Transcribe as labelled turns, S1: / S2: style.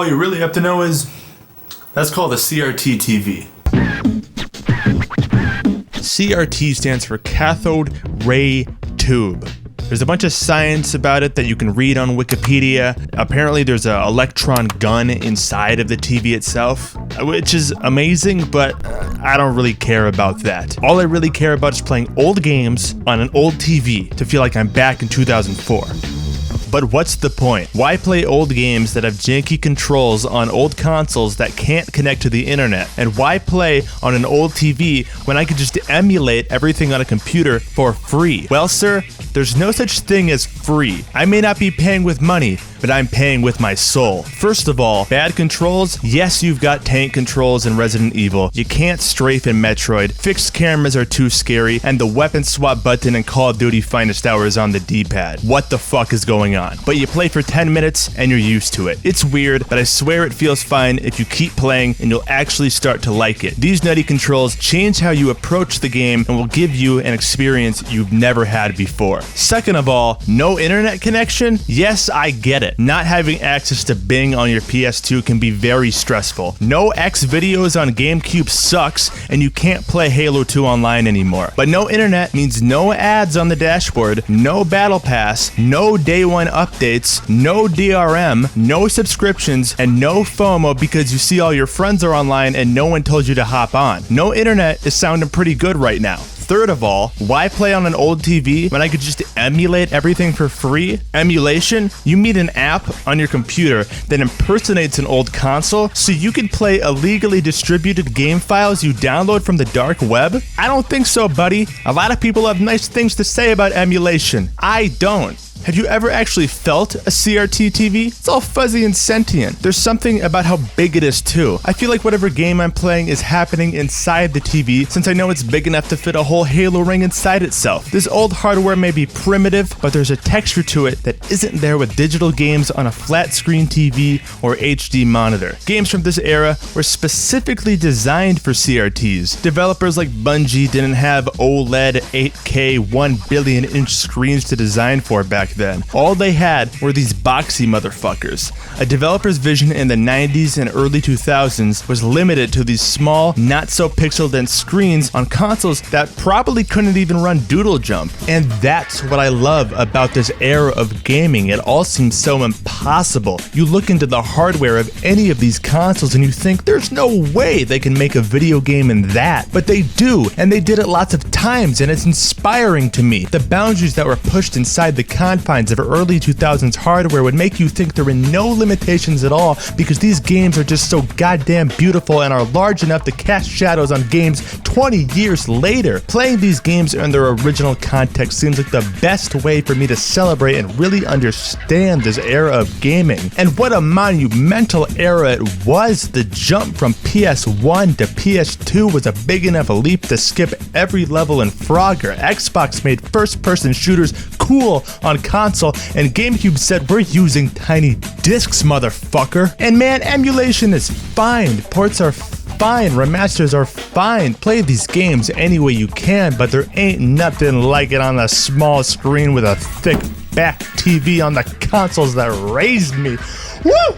S1: all you really have to know is that's called a CRT TV. CRT stands for cathode ray tube. There's a bunch of science about it that you can read on Wikipedia. Apparently there's an electron gun inside of the TV itself, which is amazing, but I don't really care about that. All I really care about is playing old games on an old TV to feel like I'm back in 2004. But what's the point? Why play old games that have janky controls on old consoles that can't connect to the internet? And why play on an old TV when I could just emulate everything on a computer for free? Well, sir, there's no such thing as free. I may not be paying with money, but I'm paying with my soul. First of all, bad controls? Yes, you've got tank controls in Resident Evil. You can't strafe in Metroid. Fixed cameras are too scary, and the weapon swap button in Call of Duty Finest Hour is on the D-pad. What the fuck is going on? But you play for 10 minutes and you're used to it. It's weird, but I swear it feels fine if you keep playing and you'll actually start to like it. These nutty controls change how you approach the game and will give you an experience you've never had before. Second of all, no internet connection? Yes, I get it. Not having access to Bing on your PS2 can be very stressful. No X videos on Gamecube sucks, and you can't play Halo 2 online anymore. But no internet means no ads on the dashboard, no battle pass, no day one updates, no DRM, no subscriptions, and no FOMO because you see all your friends are online and no one told you to hop on. No internet is sounding pretty good right now. Third of all, why play on an old TV when I could just emulate everything for free? Emulation? You mean an app on your computer that impersonates an old console so you can play illegally distributed game files you download from the dark web? I don't think so, buddy. A lot of people have nice things to say about emulation. I don't. Have you ever actually felt a CRT TV? It's all fuzzy and sentient. There's something about how big it is too. I feel like whatever game I'm playing is happening inside the TV since I know it's big enough to fit a whole Halo ring inside itself. This old hardware may be primitive, but there's a texture to it that isn't there with digital games on a flat screen TV or HD monitor. Games from this era were specifically designed for CRTs. Developers like Bungie didn't have OLED 8K 1 billion inch screens to design for back then. All they had were these boxy motherfuckers. A developer's vision in the 90s and early 2000s was limited to these small, not so pixel dense screens on consoles that probably couldn't even run Doodle Jump. And that's what I love about this era of gaming. It all seems so impossible. You look into the hardware of any of these consoles and you think there's no way they can make a video game in that. But they do, and they did it lots of times, and it's inspiring to me. The boundaries that were pushed inside the confines of early 2000s hardware would make you think there were no limitations at all because these games are just so goddamn beautiful and are large enough to cast shadows on games 20 years later. Playing these games in their original context seems like the best way for me to celebrate and really understand this era of gaming. And what a monumental era it was. The jump from PS1 to PS2 was a big enough leap to skip every level in Frogger. Xbox made first-person shooters cool on console, and GameCube said, we're using tiny discs, motherfucker. And man, emulation is fine. Ports are fine. Remasters are fine. Play these games any way you can, but there ain't nothing like it on a small screen with a thick back TV on the consoles that raised me. Woo!